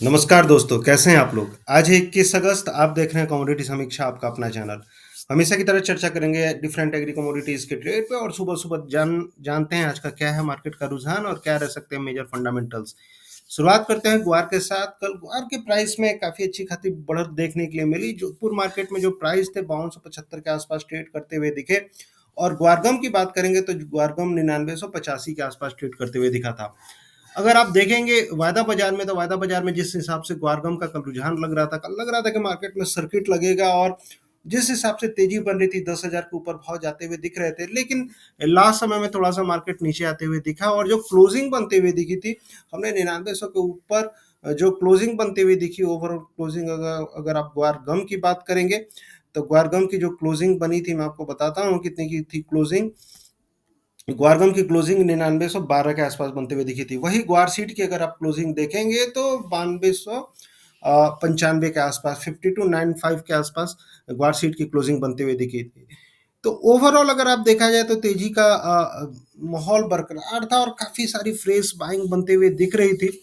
नमस्कार दोस्तों, कैसे हैं आप लोग? आज है 21 अगस्त, आप देख रहे हैं कमोडिटी समीक्षा, आपका अपना चैनल। हमेशा की तरह चर्चा करेंगे डिफरेंट एग्री कमोडिटीज़ के ट्रेड पे और सुबह-सुबह जानते हैं आज का क्या है मार्केट का रुझान और क्या रह सकते हैं मेजर फंडामेंटल्स। शुरुआत करते हैं ग्वार के साथ। कल ग्वार के प्राइस में काफ़ी अच्छी खासी बढ़त देखने के लिए मिली। जोधपुर मार्केट में जो प्राइस थे 5275 के आसपास ट्रेड करते हुए दिखे और ग्वारगम की बात करेंगे तो ग्वारगम 9985 के आसपास ट्रेड करते हुए दिखा था। अगर आप देखेंगे वायदा बाजार में, तो वायदा बाजार में जिस हिसाब से ग्वारगम का कल रुझान लग रहा था, कल लग रहा था कि मार्केट में सर्किट लगेगा और जिस हिसाब से तेजी बन रही थी 10,000 के ऊपर भाव जाते हुए दिख रहे थे, लेकिन लास्ट समय में थोड़ा सा मार्केट नीचे आते हुए दिखा और जो क्लोजिंग बनते हुए दिखी थी, हमने 9900 के ऊपर जो क्लोजिंग बनते हुए दिखी, ओवरऑल क्लोजिंग अगर अगर आप ग्वारगम की बात करेंगे तो ग्वारगम की जो क्लोजिंग बनी थी, मैं आपको बताता हूँ कितनी की थी क्लोजिंग। ग्वारगम की क्लोजिंग 9912 के आसपास बनते हुए दिखी थी। वही ग्वार सीट की अगर आप क्लोजिंग देखेंगे तो 9200 पंचानवे के आसपास 5295 के आसपास ग्वार सीट की क्लोजिंग बनते हुए दिखी थी। तो ओवरऑल अगर आप देखा जाए तो तेजी का माहौल बरकरार था और काफ़ी सारी फ्रेश बाइंग बनते हुए दिख रही थी।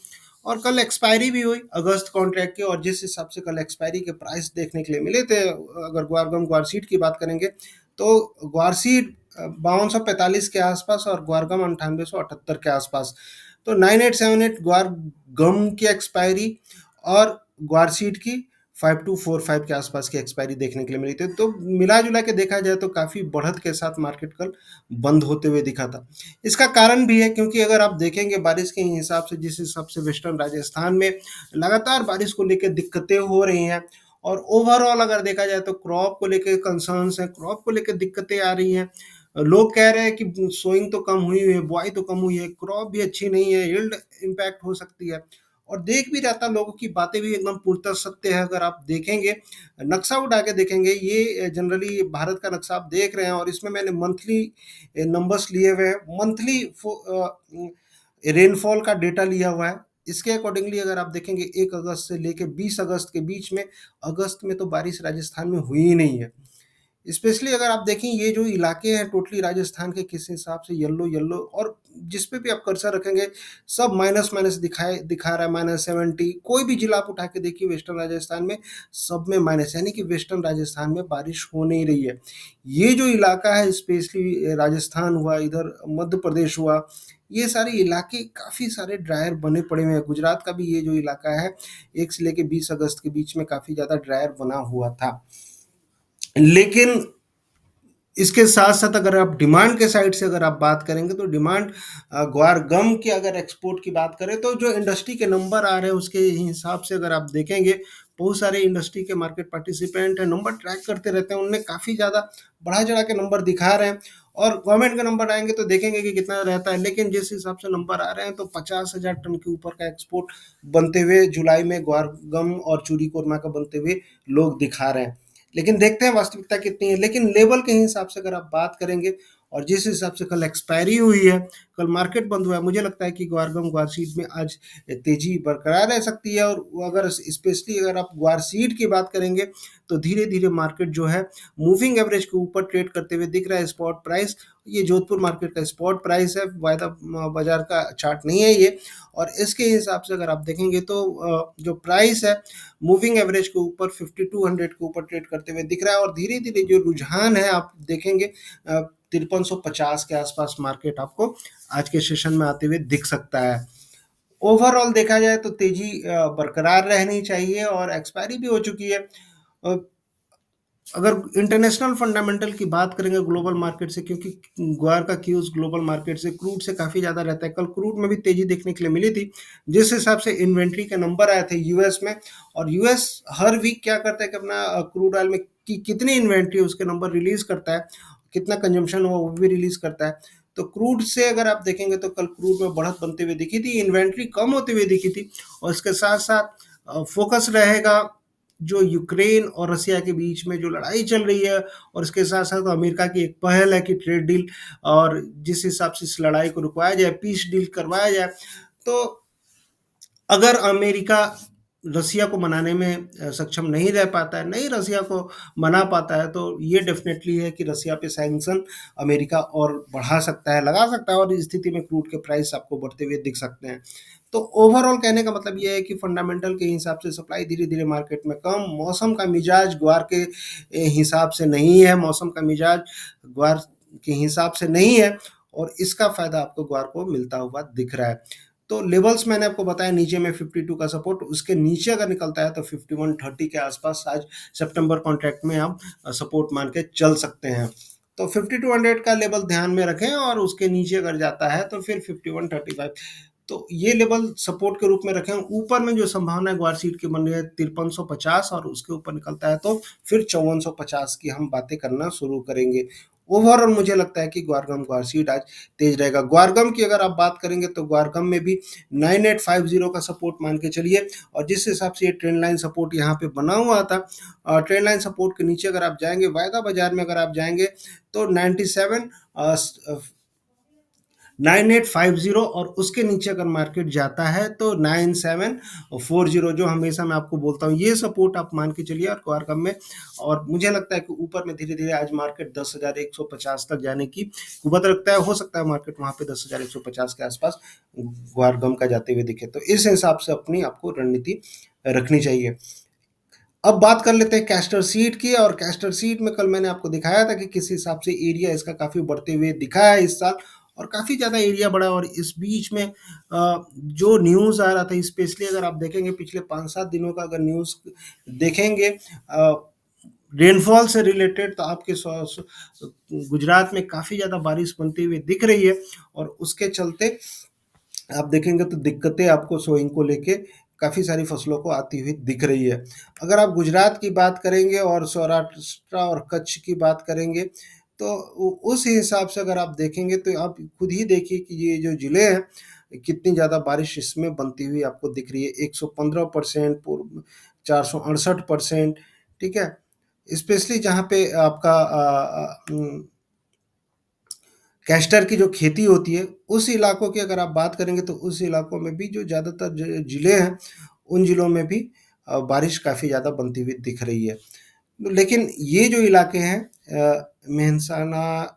और कल एक्सपायरी भी हुई अगस्त कॉन्ट्रैक्ट की, और जिस हिसाब से कल एक्सपायरी के प्राइस देखने के लिए मिले थे, अगर ग्वारगम ग्वारसीड की बात करेंगे तो ग्वारसीड 5245 के आसपास और ग्वारगम 9878 के आसपास। तो 9878 ग्वारगम की एक्सपायरी और ग्वारसीड की 5245 के आसपास की एक्सपायरी देखने के लिए मिली थी। तो मिला जुला के देखा जाए तो काफ़ी बढ़त के साथ मार्केट कल बंद होते हुए दिखा था। इसका कारण भी है क्योंकि अगर आप देखेंगे बारिश के हिसाब से, जिस हिसाब से वेस्टर्न राजस्थान में लगातार बारिश को लेकर दिक्कतें हो रही हैं और ओवरऑल अगर देखा जाए तो क्रॉप को लेकर कंसर्न्स हैं, क्रॉप को लेकर दिक्कतें आ रही हैं। लोग कह रहे हैं कि सोइंग तो कम हुई है, बुआई तो कम हुई है, क्रॉप भी अच्छी नहीं है, यील्ड इम्पैक्ट हो सकती है। और देख भी रहता, लोगों की बातें भी एकदम पूर्णतः सत्य है। अगर आप देखेंगे, नक्शा उठा के देखेंगे, ये जनरली भारत का नक्शा आप देख रहे हैं और इसमें मैंने मंथली नंबर्स लिए हुए हैं, मंथली रेनफॉल का डेटा लिया हुआ है। इसके अकॉर्डिंगली अगर आप देखेंगे 1 अगस्त से लेके 20 अगस्त के बीच में, अगस्त में तो बारिश राजस्थान में हुई ही नहीं है। स्पेशली अगर आप देखें ये जो इलाके हैं टोटली राजस्थान के, किस हिसाब से येलो येलो, और जिस पे भी आप कर्सर रखेंगे सब माइनस माइनस दिखा रहा है, -70। कोई भी जिला आप उठा के देखिए वेस्टर्न राजस्थान में, सब में माइनस, यानी कि वेस्टर्न राजस्थान में बारिश हो नहीं रही है। ये जो इलाका है स्पेशली राजस्थान हुआ, इधर मध्य प्रदेश हुआ, ये सारे इलाके काफ़ी सारे ड्रायर बने पड़े हुए हैं। गुजरात का भी ये जो इलाका है 1 से लेके 20 अगस्त के बीच में काफ़ी ज़्यादा ड्रायर बना हुआ था। लेकिन इसके साथ-साथ अगर आप डिमांड के साइड से अगर आप बात करेंगे तो डिमांड ग्वार गम की अगर एक्सपोर्ट की बात करें तो जो इंडस्ट्री के नंबर आ रहे हैं उसके हिसाब से अगर आप देखेंगे, बहुत सारे इंडस्ट्री के मार्केट पार्टिसिपेंट हैं, नंबर ट्रैक करते रहते हैं, उनमें काफ़ी ज़्यादा बढ़ा-चढ़ा के नंबर दिखा रहे हैं। और गवर्नमेंट के नंबर आएँगे तो देखेंगे कि कितना रहता है, लेकिन जिस हिसाब से नंबर आ रहे हैं तो 50,000 टन के ऊपर का एक्सपोर्ट बनते हुए जुलाई में ग्वार गम और चूरी कोरमा का बनते हुए लोग दिखा रहे हैं। लेकिन देखते हैं वास्तविकता कितनी है। लेकिन लेवल के हिसाब से अगर आप बात करेंगे और जिस हिसाब से कल एक्सपायरी हुई है, कल मार्केट बंद हुआ है, मुझे लगता है कि ग्वारगम ग्वारसीड में आज तेजी बरकरार रह सकती है। और अगर स्पेशली अगर आप ग्वारसीड की बात करेंगे तो धीरे धीरे मार्केट जो है मूविंग एवरेज के ऊपर ट्रेड करते हुए दिख रहा है। स्पॉट प्राइस, ये जोधपुर मार्केट का स्पॉट प्राइस है, वायदा बाजार का चार्ट नहीं है ये। और इसके हिसाब से अगर आप देखेंगे तो जो प्राइस है मूविंग एवरेज के ऊपर 5200 के ऊपर ट्रेड करते हुए दिख रहा है। और धीरे धीरे जो रुझान है आप देखेंगे 5350 के आसपास मार्केट आपको आज के सेशन में आते हुए दिख सकता है। ओवरऑल देखा जाए तो तेजी बरकरार रहनी चाहिए और एक्सपायरी भी हो चुकी है। अ, अगर इंटरनेशनल फंडामेंटल की बात करेंगे ग्लोबल मार्केट से, क्योंकि ग्वार का क्यूज ग्लोबल मार्केट से क्रूड से काफ़ी ज़्यादा रहता है, कल क्रूड में भी तेज़ी देखने के लिए मिली थी। जिस हिसाब से इन्वेंट्री के नंबर आए थे यूएस में, और यूएस हर वीक क्या करता है कि अपना क्रूड ऑयल में कितनी इन्वेंट्री उसके नंबर रिलीज करता है, कितना कंजम्पशन हुआ वो भी रिलीज करता है। तो क्रूड से अगर आप देखेंगे तो कल क्रूड में बढ़त बनते हुए दिखी थी, इन्वेंट्री कम होती हुई दिखी थी। और इसके साथ साथ फोकस रहेगा जो यूक्रेन और रसिया के बीच में जो लड़ाई चल रही है, और इसके साथ साथ अमेरिका की एक पहल है कि ट्रेड डील, और जिस हिसाब से इस लड़ाई को रुकवाया जाए, पीस डील करवाया जाए। तो अगर अमेरिका रसिया को मनाने में सक्षम नहीं रह पाता है, नहीं रसिया को मना पाता है, तो ये डेफिनेटली है कि रसिया पे सैंक्शन अमेरिका और बढ़ा सकता है, लगा सकता है, और इस स्थिति में क्रूड के प्राइस आपको बढ़ते हुए दिख सकते हैं। तो ओवरऑल कहने का मतलब ये है कि फंडामेंटल के हिसाब से सप्लाई धीरे-धीरे मार्केट में कम, मौसम का मिजाज ग्वार के हिसाब से नहीं है, मौसम का मिजाज ग्वार के हिसाब से नहीं है और इसका फ़ायदा आपको ग्वार को मिलता हुआ दिख रहा है। तो लेवल्स मैंने आपको बताया नीचे में 52 का सपोर्ट, उसके नीचे अगर निकलता है तो 5130 के आसपास आज सितंबर कॉन्ट्रैक्ट में आप सपोर्ट मान के चल सकते हैं। तो 5200 का लेवल ध्यान में रखें और उसके नीचे अगर जाता है तो फिर 5135, तो ये लेवल सपोर्ट के रूप में रखें। ऊपर में जो संभावना है ग्वार सीट की बन रही है 5350 और उसके ऊपर निकलता है तो फिर 5450 की हम बातें करना शुरू करेंगे। ओवरऑल मुझे लगता है कि ग्वारगम ग्वार सीट आज तेज रहेगा। ग्वारगम की अगर आप बात करेंगे तो ग्वारगम में भी 9850 का सपोर्ट मान के चलिए और जिस हिसाब से ये ट्रेंड लाइन सपोर्ट यहाँ पे बना हुआ था, ट्रेंड लाइन सपोर्ट के नीचे अगर आप जाएंगे, वायदा बाजार में अगर आप जाएंगे तो 9850 और उसके नीचे अगर मार्केट जाता है तो 9740, जो हमेशा मैं आपको बोलता हूँ ये सपोर्ट आप मान के चलिए और क्वारकम में। और मुझे लगता है कि ऊपर में धीरे धीरे आज मार्केट 10,150 तक जाने की कुवत रखता है। हो सकता है मार्केट वहां पे 10,150 के आसपास क्वारकम का जाते हुए दिखे, तो इस हिसाब से अपनी आपको रणनीति रखनी चाहिए। अब बात कर लेते हैं कैस्टर सीड की, और कैस्टर सीड में कल मैंने आपको दिखाया था कि किस हिसाब से एरिया इसका काफ़ी बढ़ते हुए दिखा है इस साल और काफ़ी ज़्यादा एरिया बढ़ा। और इस बीच में जो न्यूज़ आ रहा था, स्पेशली अगर आप देखेंगे पिछले 5-7 दिनों का अगर न्यूज़ देखेंगे रेनफॉल से रिलेटेड, तो आपके गुजरात में काफ़ी ज़्यादा बारिश बनती हुई दिख रही है और उसके चलते आप देखेंगे तो दिक्कतें आपको सोइंग को लेके काफ़ी सारी फसलों को आती हुई दिख रही है। अगर आप गुजरात की बात करेंगे और सौराष्ट्र और कच्छ की बात करेंगे तो उस हिसाब से अगर आप देखेंगे तो आप खुद ही देखिए कि ये जो ज़िले हैं कितनी ज़्यादा बारिश इसमें बनती हुई आपको दिख रही है। 115%, 468%, ठीक है। स्पेशली जहाँ पे आपका कैस्टर की जो खेती होती है उस इलाकों की अगर आप बात करेंगे तो उस इलाकों में भी जो ज़्यादातर ज़िले हैं उन ज़िलों में भी बारिश काफ़ी ज़्यादा बनती हुई दिख रही है। लेकिन ये जो इलाके हैं मेहसाना,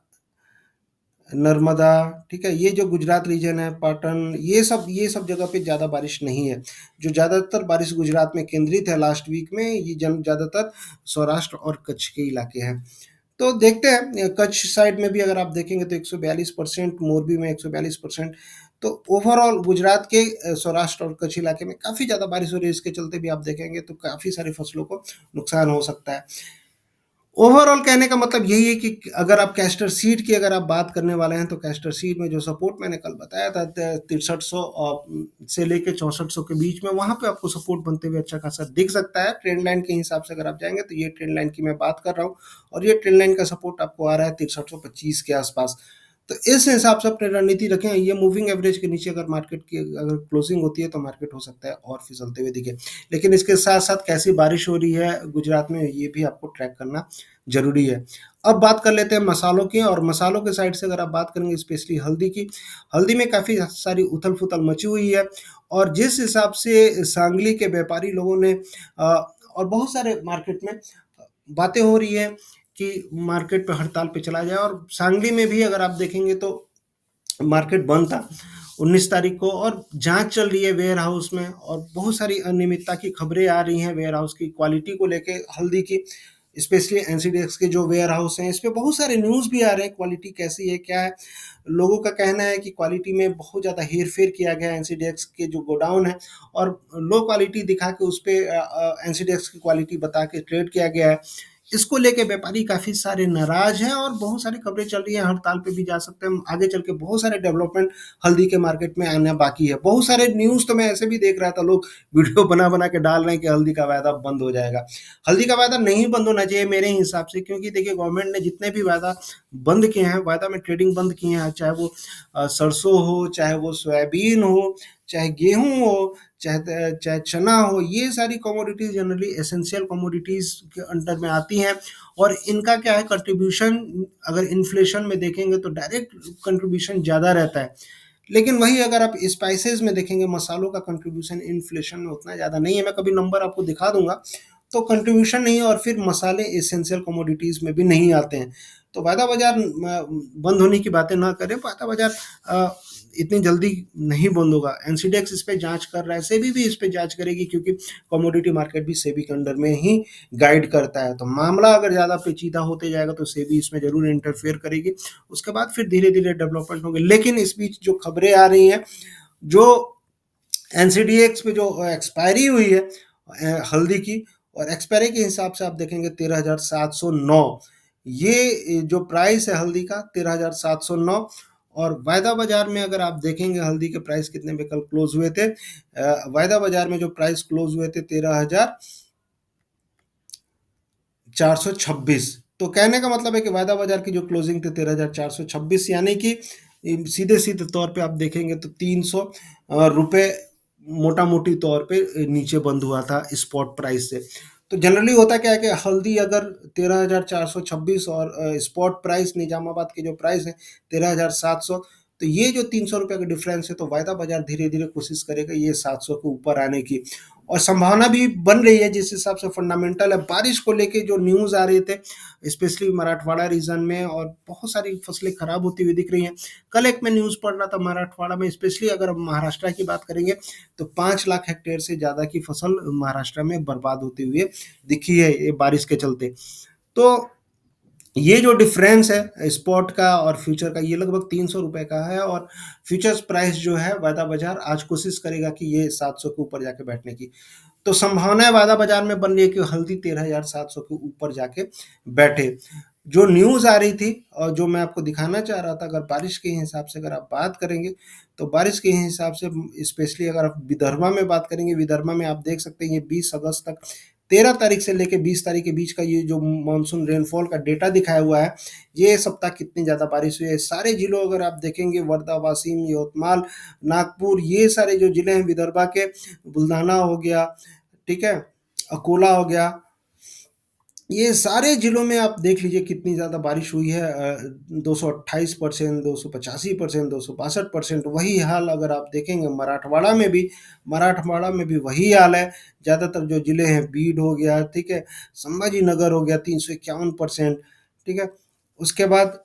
नर्मदा, ठीक है, ये जो गुजरात रीजन है, पाटन, ये सब जगह पे ज़्यादा बारिश नहीं है। जो ज़्यादातर बारिश गुजरात में केंद्रित है लास्ट वीक में, ये ज़्यादातर सौराष्ट्र और कच्छ के इलाके हैं। तो देखते हैं कच्छ साइड में भी अगर आप देखेंगे तो 142%, मोरबी में 142%। तो ओवरऑल गुजरात के सौराष्ट्र और कच्छ इलाके में काफ़ी ज़्यादा बारिश हो रही है। इसके चलते भी आप देखेंगे तो काफ़ी सारी फसलों को नुकसान हो सकता है। ओवरऑल कहने का मतलब यही है कि अगर आप कैस्टर सीड की अगर आप बात करने वाले हैं तो कैस्टर सीड में जो सपोर्ट मैंने कल बताया था 6300 से लेके 6400 के बीच में, वहां पे आपको सपोर्ट बनते हुए अच्छा खासा दिख सकता है। ट्रेंड लाइन के हिसाब से अगर आप जाएंगे तो ये ट्रेंड लाइन की मैं बात कर रहा हूँ और ये ट्रेंड लाइन का सपोर्ट आपको आ रहा है 6325 के आसपास। तो इस हिसाब से अपनी रणनीति रखें। ये मूविंग एवरेज के नीचे अगर मार्केट की अगर क्लोजिंग होती है तो मार्केट हो सकता है और फिसलते हुए दिखे। लेकिन इसके साथ साथ कैसी बारिश हो रही है गुजरात में ये भी आपको ट्रैक करना ज़रूरी है। अब बात कर लेते हैं मसालों की, और मसालों के साइड से अगर आप बात करेंगे स्पेशली हल्दी की, हल्दी में काफ़ी सारी उथल-पुथल मची हुई है और जिस हिसाब से सांगली के व्यापारी लोगों ने और बहुत सारे मार्केट में बातें हो रही है कि मार्केट पे हड़ताल पे चला जाए, और सांगली में भी अगर आप देखेंगे तो मार्केट बंद था 19 तारीख को और जांच चल रही है वेयर हाउस में और बहुत सारी अनियमितता की खबरें आ रही हैं वेयर हाउस की क्वालिटी को लेके हल्दी की। स्पेशली एनसीडीएक्स के जो वेयर हाउस हैं इस पे बहुत सारे न्यूज़ भी आ रहे हैं क्वालिटी कैसी है क्या है। लोगों का कहना है कि क्वालिटी में बहुत ज़्यादा हेर फेर किया गया है एनसीडीएक्स के जो गोडाउन है, और लो क्वालिटी दिखा के उस पर एनसीडीएक्स की क्वालिटी बता के ट्रेड किया गया है। इसको लेके व्यापारी काफ़ी सारे नाराज़ हैं और बहुत सारी खबरें चल रही हैं हड़ताल पे भी जा सकते हैं। आगे चल के बहुत सारे डेवलपमेंट हल्दी के मार्केट में आना बाकी है। बहुत सारे न्यूज़ तो मैं ऐसे भी देख रहा था, लोग वीडियो बना के डाल रहे हैं कि हल्दी का वायदा बंद हो जाएगा। हल्दी का वायदा नहीं बंद होना चाहिए मेरे हिसाब से, क्योंकि देखिए गवर्नमेंट ने जितने भी वायदा बंद किए हैं, वायदा में ट्रेडिंग बंद किए हैं, चाहे वो सरसों हो, चाहे वो सोयाबीन हो, चाहे गेहूँ हो, चाहे चाहे चना हो, ये सारी कमोडिटीज़ जनरली एसेंशियल कमोडिटीज़ के अंडर में आती हैं और इनका क्या है कंट्रीब्यूशन, अगर इन्फ्लेशन में देखेंगे तो डायरेक्ट कंट्रीब्यूशन ज़्यादा रहता है। लेकिन वही अगर आप स्पाइसेस में देखेंगे, मसालों का कंट्रीब्यूशन इन्फ्लेशन में उतना ज़्यादा नहीं है। मैं कभी नंबर आपको दिखा दूंगा, तो कंट्रीब्यूशन नहीं है और फिर मसाले एसेंशियल कमोडिटीज़ में भी नहीं आते हैं। तो वायदा बाजार बंद होने की बातें ना करें, वायदा बाजार इतनी जल्दी नहीं बंद होगा। एनसीडीएक्स इस पे जांच कर रहा है, सेबी भी इस पे जांच करेगी, क्योंकि कमोडिटी मार्केट भी सेबी के अंडर में ही गाइड करता है। तो मामला अगर ज़्यादा पेचीदा होते जाएगा तो सेबी इसमें ज़रूर इंटरफेयर करेगी, उसके बाद फिर धीरे धीरे डेवलपमेंट होंगे। लेकिन इस बीच जो खबरें आ रही हैं, जो एनसीडीएक्स पे जो एक्सपायरी हुई है हल्दी की, और एक्सपायरी के हिसाब से आप देखेंगे 13,709, ये जो प्राइस है हल्दी का 13,709। और वायदा बाजार में अगर आप देखेंगे हल्दी के प्राइस कितने पे कल क्लोज हुए थे, वायदा बाजार में जो प्राइस क्लोज हुए थे 13,426। तो कहने का मतलब है कि वायदा बाजार की जो क्लोजिंग थी 13,426, यानी कि सीधे सीधे तौर पे आप देखेंगे तो 300 रुपये मोटा मोटी तौर पे नीचे बंद हुआ था स्पॉट प्राइस से। तो जनरली होता क्या है कि हल्दी अगर 13,426 और स्पॉट प्राइस निजामाबाद के जो प्राइस है 13,700, तो ये जो 300 रुपये का डिफरेंस है, तो वायदा बाजार धीरे धीरे कोशिश करेगा ये 700 के ऊपर आने की, और संभावना भी बन रही है जिस हिसाब से फंडामेंटल है। बारिश को लेके जो न्यूज़ आ रहे थे स्पेशली मराठवाड़ा रीजन में, और बहुत सारी फसलें खराब होती हुई दिख रही हैं। कल एक मैं न्यूज़ पढ़ रहा था मराठवाड़ा में, स्पेशली अगर हम महाराष्ट्र की बात करेंगे तो 5 लाख हेक्टेयर से ज़्यादा की फसल महाराष्ट्र में बर्बाद होती हुई दिखी है ये बारिश के चलते। तो ये जो डिफरेंस है स्पॉट का और फ्यूचर का, ये लगभग 300 रुपये का है, और फ्यूचर्स प्राइस जो है वायदा बाजार आज कोशिश करेगा कि ये 700 के ऊपर जाके बैठने की। तो संभावनाएं वायदा बाजार में बन रही है कि हल्दी 13,700 के ऊपर जाके बैठे। जो न्यूज़ आ रही थी और जो मैं आपको दिखाना चाह रहा था, अगर बारिश के हिसाब से अगर आप बात करेंगे तो बारिश के हिसाब से स्पेशली अगर आप विदर्भा में बात करेंगे, विदर्भा में आप देख सकते हैं ये 20 अगस्त तक 13 तारीख से लेकर 20 तारीख के बीच का ये जो मानसून रेनफॉल का डेटा दिखाया हुआ है, ये सप्ताह कितनी ज़्यादा बारिश हुई है। सारे जिलों अगर आप देखेंगे वर्धा, वाशिम, यवतमाल, नागपुर, ये सारे जो जिले हैं विदर्भा के, बुल्धाना हो गया, ठीक है, अकोला हो गया, ये सारे जिलों में आप देख लीजिए कितनी ज़्यादा बारिश हुई है। 228%, 285%, 262%। वही हाल अगर आप देखेंगे मराठवाड़ा में भी वही हाल है। ज़्यादातर जो जिले हैं, बीड हो गया, ठीक है, संभाजी नगर हो गया 351%, ठीक है, उसके बाद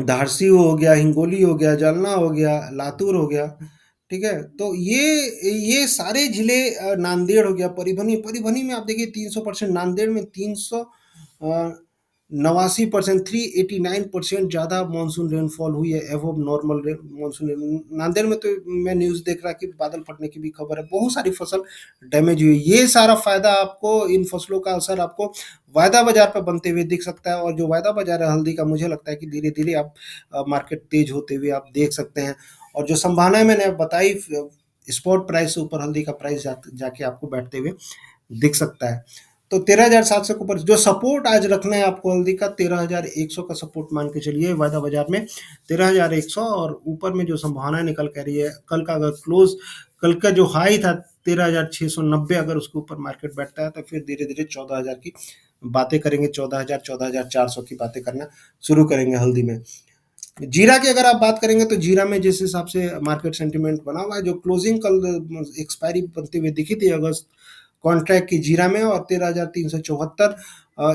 धारसी हो गया, हिंगोली हो गया, जालना हो गया, लातूर हो गया, ठीक है। तो ये सारे जिले, नांदेड़ हो गया, परिभनी में आप देखिए 300%, नांदेड़ में 389%, 389% ज़्यादा मानसून रेनफॉल हुई है एवब नॉर्मल मानसून। नांदेड़ में तो मैं न्यूज़ देख रहा कि बादल फटने की भी खबर है, बहुत सारी फसल डैमेज हुई। ये सारा फायदा आपको, इन फसलों का असर आपको वायदा बाजार पर बनते हुए दिख सकता है। और जो वायदा बाजार है हल्दी का, मुझे लगता है कि धीरे धीरे आप मार्केट तेज होते हुए आप देख सकते हैं। और जो संभावनाएं मैंने बताई, स्पॉट प्राइस से ऊपर हल्दी का प्राइस जाके आपको बैठते हुए दिख सकता है। तो 13,700 के ऊपर जो सपोर्ट आज रखना है आपको हल्दी का, 13,100 का सपोर्ट मान के चलिए वायदा बाजार में, 13,100, और ऊपर में जो संभावना निकल कर रही है, कल का अगर क्लोज, कल का जो हाई था 13,690, अगर उसके ऊपर मार्केट बैठता है तो फिर धीरे धीरे 14,000 की बातें करेंगे, 14,000, 14,400 की बातें करना शुरू करेंगे हल्दी में। जीरा की अगर आप बात करेंगे तो जीरा में जिस हिसाब से मार्केट सेंटीमेंट बना हुआ है, जो क्लोजिंग कल एक्सपायरी बनते हुए दिखी थी अगस्त कॉन्ट्रैक्ट की जीरा में, और 13,374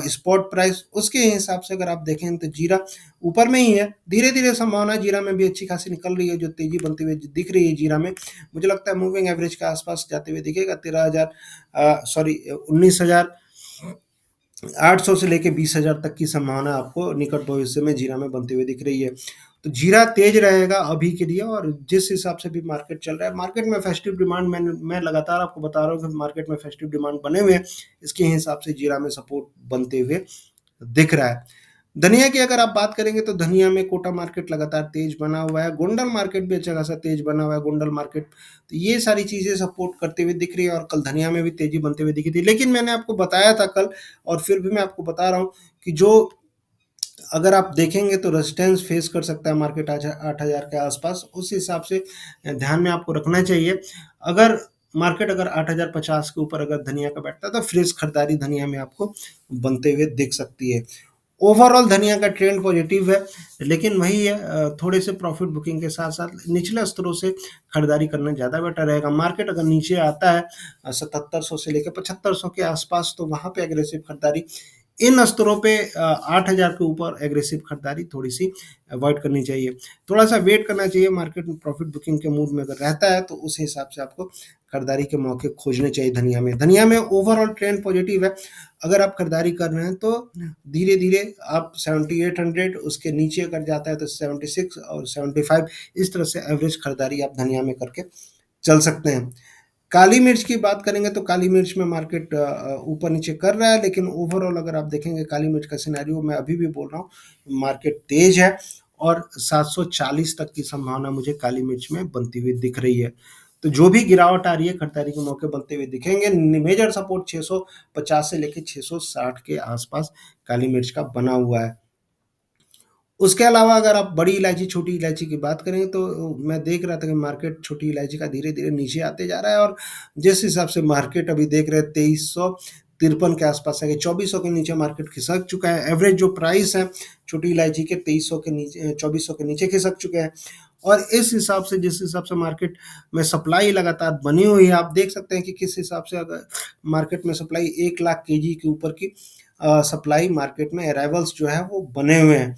स्पॉट प्राइस, उसके हिसाब से अगर आप देखें तो जीरा ऊपर में ही है। धीरे धीरे संभावना जीरा में भी अच्छी खासी निकल रही है, जो तेजी बनती हुई दिख रही है जीरा में, मुझे लगता है मूविंग एवरेज के आसपास जाते हुए दिखेगा। 19,800 से लेके 20,000 तक की संभावना आपको निकट भविष्य में जीरा में बनती हुई दिख रही है। तो जीरा तेज रहेगा अभी के लिए, और जिस हिसाब से भी मार्केट चल रहा है, मार्केट में फेस्टिव डिमांड, मैं लगातार आपको बता रहा हूँ कि मार्केट में फेस्टिव डिमांड बने हुए हैं, इसके हिसाब से जीरा में सपोर्ट बनते हुए दिख रहा है। धनिया की अगर आप बात करेंगे तो धनिया में कोटा मार्केट लगातार तेज बना हुआ है, गोंडल मार्केट भी अच्छा खासा तेज बना हुआ है, गोंडल मार्केट, तो ये सारी चीज़ें सपोर्ट करते हुए दिख रही है। और कल धनिया में भी तेजी बनते हुए दिखी थी, लेकिन मैंने आपको बताया था कल, और फिर भी मैं आपको बता रहा हूँ कि जो अगर आप देखेंगे तो रेजिस्टेंस फेस कर सकता है मार्केट आज 8,000 के आसपास, उस हिसाब से ध्यान में आपको रखना चाहिए। अगर मार्केट अगर 8,050 के ऊपर अगर धनिया का बैठता है तो फ्रेश खरीदारी धनिया में आपको बनते हुए दिख सकती है। ओवरऑल धनिया का ट्रेंड पॉजिटिव है, लेकिन वही है, थोड़े से प्रॉफिट बुकिंग के साथ साथ निचले स्तरों से खरीदारी करना ज़्यादा बेटर रहेगा। मार्केट अगर नीचे आता है 7700 से लेकर 7500 के आसपास, तो वहाँ पे एग्रेसिव खरीदारी इन स्तरों पे 8,000 के ऊपर एग्रेसिव खरीदारी थोड़ी-सी अवॉइड करनी चाहिए। थोड़ा-सा वेट करना चाहिए, मार्केट में प्रॉफिट बुकिंग के मूड में अगर रहता है, तो उस हिसाब से आपको खरीदारी के मौके खोजने चाहिए धनिया में। धनिया में ओवरऑल ट्रेंड पॉजिटिव है। अगर आप खरीदारी कर रहे हैं, तो धीरे-धीरे आप 7800 उसके नीचे अगर जाता है तो 76 और 75 इस तरह से एवरेज खरीदारी आप धनिया में करके चल सकते हैं। काली मिर्च की बात करेंगे तो काली मिर्च में मार्केट ऊपर नीचे कर रहा है, लेकिन ओवरऑल अगर आप देखेंगे काली मिर्च का सिनेरियो, मैं अभी भी बोल रहा हूँ मार्केट तेज है और 740 तक की संभावना मुझे काली मिर्च में बनती हुई दिख रही है। तो जो भी गिरावट आ रही है, खरीदारी के मौके बनते हुए दिखेंगे। मेजर सपोर्ट 650 से लेके 660 के आसपास काली मिर्च का बना हुआ है। उसके अलावा अगर आप बड़ी इलायची, छोटी इलायची की बात करें, तो मैं देख रहा था कि मार्केट छोटी इलायची का धीरे-धीरे नीचे आते जा रहा है, और जिस हिसाब से मार्केट अभी देख रहे हैं 2353 के आसपास है, 2400 के नीचे मार्केट खिसक चुका है। एवरेज जो प्राइस है छोटी इलायची के 2300 के नीचे, 2400 के नीचे खिसक चुके हैं। और इस हिसाब से, जिस हिसाब से मार्केट में सप्लाई लगातार बनी हुई है, आप देख सकते हैं कि किस हिसाब से अगर मार्केट में सप्लाई 1 लाख केजी के ऊपर की सप्लाई मार्केट में अराइवल्स जो है वो बने हुए हैं।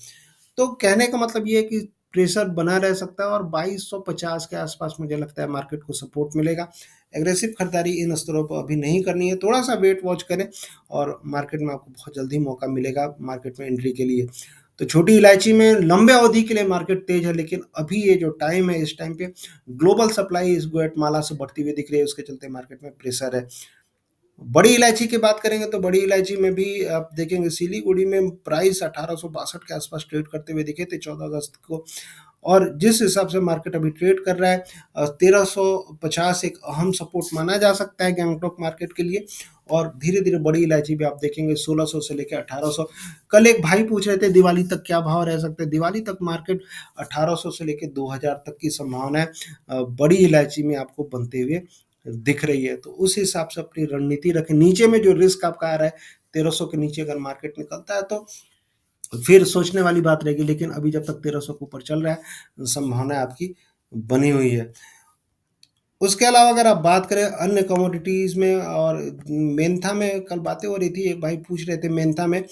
तो कहने का मतलब ये है कि प्रेशर बना रह सकता है, और 2250 के आसपास मुझे लगता है मार्केट को सपोर्ट मिलेगा। एग्रेसिव खरीदारी इन स्तरों पर अभी नहीं करनी है, थोड़ा-सा वेट वॉच करें और मार्केट में आपको बहुत जल्दी मौका मिलेगा मार्केट में एंट्री के लिए। तो छोटी इलायची में लंबे अवधि के लिए मार्केट तेज है, लेकिन अभी ये जो टाइम है, इस टाइम पे ग्लोबल सप्लाई इस ग्वाटेमाला से बढ़ती हुई दिख रही है, उसके चलते मार्केट में प्रेशर है। बड़ी इलायची की बात करेंगे तो बड़ी इलायची में भी आप देखेंगे सिलीगुड़ी में प्राइस 1862 के आसपास ट्रेड करते हुए दिखे थे 14 अगस्त को, और जिस हिसाब से मार्केट अभी ट्रेड कर रहा है 1350 एक अहम सपोर्ट माना जा सकता है गैंगटॉक मार्केट के लिए। और धीरे-धीरे बड़ी इलायची भी आप देखेंगे 1600 से लेकर 1800। कल एक भाई पूछ रहे थे दिवाली तक क्या भाव रह सकते हैं? दिवाली तक मार्केट 1800 से लेकर 2000 तक की संभावना है बड़ी इलायची में आपको बनते हुए दिख रही है। तो उस हिसाब से अपनी रणनीति रखें। नीचे में जो रिस्क आपका आ रहा है 1300 के नीचे अगर मार्केट निकलता है, तो फिर सोचने वाली बात रहेगी, लेकिन अभी जब तक 1300 के ऊपर चल रहा है, संभावना आपकी बनी हुई है। उसके अलावा अगर आप बात करें अन्य कमोडिटीज़ में, और मेंथा में कल बातें हो रही थी, एक भाई पूछ रहे थे मेंथा में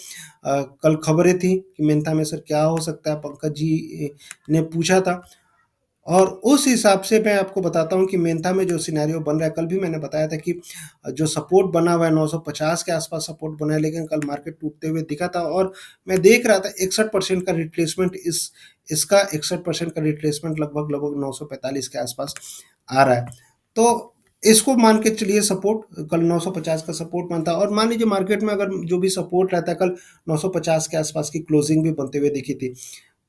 कल खबरें थी कि मेंथा में सर क्या हो सकता है, पंकज जी ने पूछा था। और उस हिसाब से मैं आपको बताता हूँ कि मेंथा में जो सिनेरियो बन रहा है, कल भी मैंने बताया था कि जो सपोर्ट बना हुआ है 950 के आसपास सपोर्ट बना है, लेकिन कल मार्केट टूटते हुए दिखा था, और मैं देख रहा था 61% का रिट्रेसमेंट, इसका 61% का रिट्रेसमेंट लगभग लगभग 945 के आसपास आ रहा है। तो इसको मान के चलिए सपोर्ट, कल 950 का सपोर्ट बनता है, और मान लीजिए मार्केट में अगर जो भी सपोर्ट रहता है, कल 950 के आसपास की क्लोजिंग भी बनते हुए दिखी थी।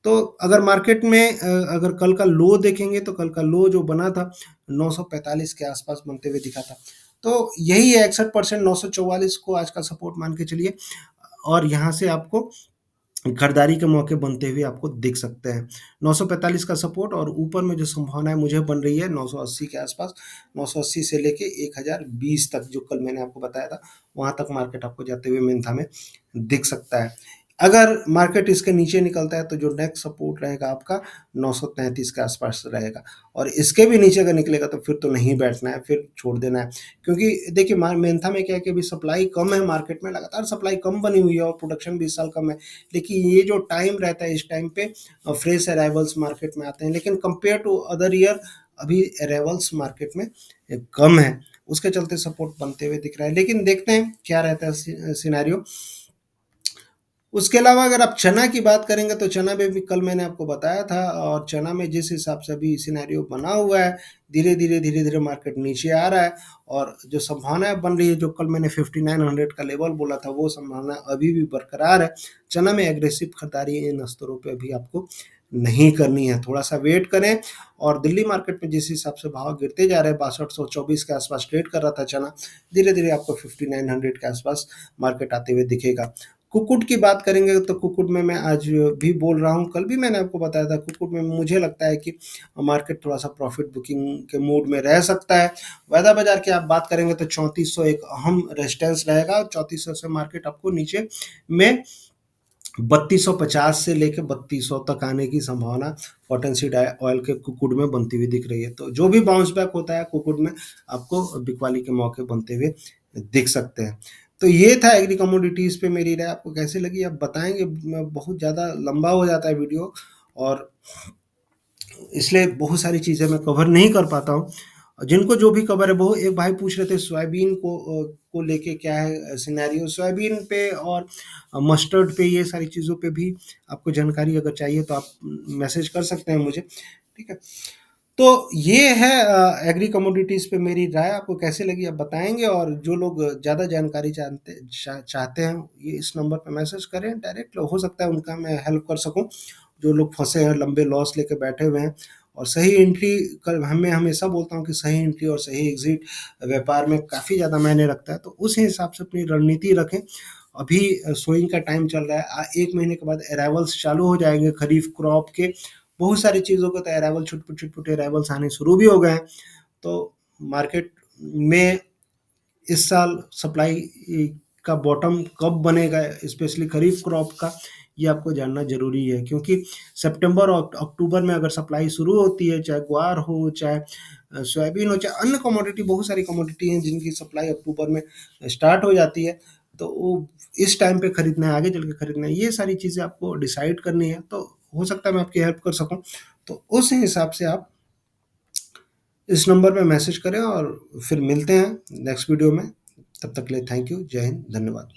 तो अगर मार्केट में अगर कल का लो देखेंगे, तो कल का लो जो बना था 945 के आसपास बनते हुए दिखा था। तो यही है 61%, 944 को आज का सपोर्ट मान के चलिए, और यहाँ से आपको खरीदारी के मौके बनते हुए आपको दिख सकते हैं। 945 का सपोर्ट, और ऊपर में जो संभावना है मुझे बन रही है 980 के आसपास, 980 से लेके 1020 तक, जो कल मैंने आपको बताया था, वहाँ तक मार्केट आपको जाते हुए मेंथा में दिख सकता है। अगर मार्केट इसके नीचे निकलता है, तो जो नेक्स्ट सपोर्ट रहेगा आपका 933 के आसपास रहेगा, और इसके भी नीचे अगर निकलेगा तो फिर तो नहीं बैठना है, फिर छोड़ देना है। क्योंकि देखिए मेंथा में क्या है कि अभी सप्लाई कम है, मार्केट में लगातार सप्लाई कम बनी हुई है, और प्रोडक्शन भी इस साल कम है। लेकिन ये जो टाइम रहता है, इस टाइम पे फ्रेश अराइवल्स मार्केट में आते हैं, लेकिन कंपेयर टू अदर ईयर अभी अराइवल्स मार्केट में कम है, उसके चलते सपोर्ट बनते हुए दिख रहा है। लेकिन देखते हैं क्या रहता है सिनेरियो। उसके अलावा अगर आप चना की बात करेंगे, तो चना में भी कल मैंने आपको बताया था, और चना में जिस हिसाब से अभी सिनेरियो बना हुआ है, धीरे-धीरे मार्केट नीचे आ रहा है, और जो संभावनाएँ बन रही है, जो कल मैंने 5900 का लेवल बोला था, वो संभावना अभी भी बरकरार है। चना में एग्रेसिव खरीदारी इन स्तरों पे अभी आपको नहीं करनी है, थोड़ा-सा वेट करें। और दिल्ली मार्केट में जिस हिसाब से भाव गिरते जा रहे हैं, 6224 के आसपास ट्रेड कर रहा था चना, धीरे-धीरे आपको 5900 के आसपास मार्केट आते हुए दिखेगा। कुक्कुट की बात करेंगे, तो कुक्कुट में मैं आज भी बोल रहा हूँ, कल भी मैंने आपको बताया था, कुक्कुट में मुझे लगता है कि मार्केट थोड़ा-सा प्रॉफिट बुकिंग के मूड में रह सकता है। वायदा बाजार की आप बात करेंगे तो 3400 एक अहम रेजिस्टेंस रहेगा, 3400 से मार्केट आपको नीचे में 3250 से लेके 3200 तक आने की संभावना कॉटनसीड ऑयल के कुक्कुट में बनती हुई दिख रही है। तो जो भी बाउंस बैक होता है कुक्कुट में, आपको बिकवाली के मौके बनते हुए दिख सकते हैं। तो ये था एग्री कमोडिटीज़ पे मेरी राय, आपको कैसी लगी आप बताएँगे? बहुत ज़्यादा लंबा हो जाता है वीडियो, और इसलिए बहुत सारी चीज़ें मैं कवर नहीं कर पाता हूँ। जिनको जो भी खबर है, वो एक भाई पूछ रहे थे सोयाबीन को लेके क्या है सिनेरियो, सोयाबीन पे और मस्टर्ड पे, ये सारी चीज़ों पे भी आपको जानकारी अगर चाहिए तो आप मैसेज कर सकते हैं मुझे, ठीक है? तो ये है एग्री कमोडिटीज़ पे मेरी राय, आपको कैसी लगी आप बताएँगे? और जो लोग ज़्यादा जानकारी चाहते हैं, ये इस नंबर पे मैसेज करें डायरेक्ट, हो सकता है उनका मैं हेल्प कर सकूँ। जो लोग फँसे हैं, लंबे लॉस लेके बैठे हुए हैं, और सही एंट्री कर, मैं हमेशा बोलता हूँ कि सही एंट्री और सही एग्ज़िट व्यापार में काफ़ी ज़्यादा मायने रखता है, तो उस हिसाब से अपनी रणनीति रखें। अभी सोइंग का टाइम चल रहा है, 1 महीने के बाद अराइवल्स चालू हो जाएँगे खरीफ क्रॉप के, बहुत सारी चीज़ों के तो अराइवल, छुट-पुट अराइवल्स आने शुरू भी हो गए हैं। तो मार्केट में इस साल सप्लाई का बॉटम कब बनेगा, स्पेशली खरीफ क्रॉप का, ये आपको जानना ज़रूरी है, क्योंकि सितंबर और अक्टूबर में अगर सप्लाई शुरू होती है, चाहे ग्वार हो, चाहे सोयाबीन हो, चाहे अन्य कमोडिटी, बहुत सारी कमोडिटी हैं जिनकी सप्लाई अक्टूबर में स्टार्ट हो जाती है, तो वो इस टाइम पे खरीदना है, आगे चल के खरीदना है, ये सारी चीज़ें आपको डिसाइड करनी है। तो हो सकता है मैं आपकी हेल्प कर सकूँ। तो उस हिसाब से आप इस नंबर पे मैसेज करें, और फिर मिलते हैं नेक्स्ट वीडियो में। तब तक के लिए थैंक यू, जय हिंद, धन्यवाद।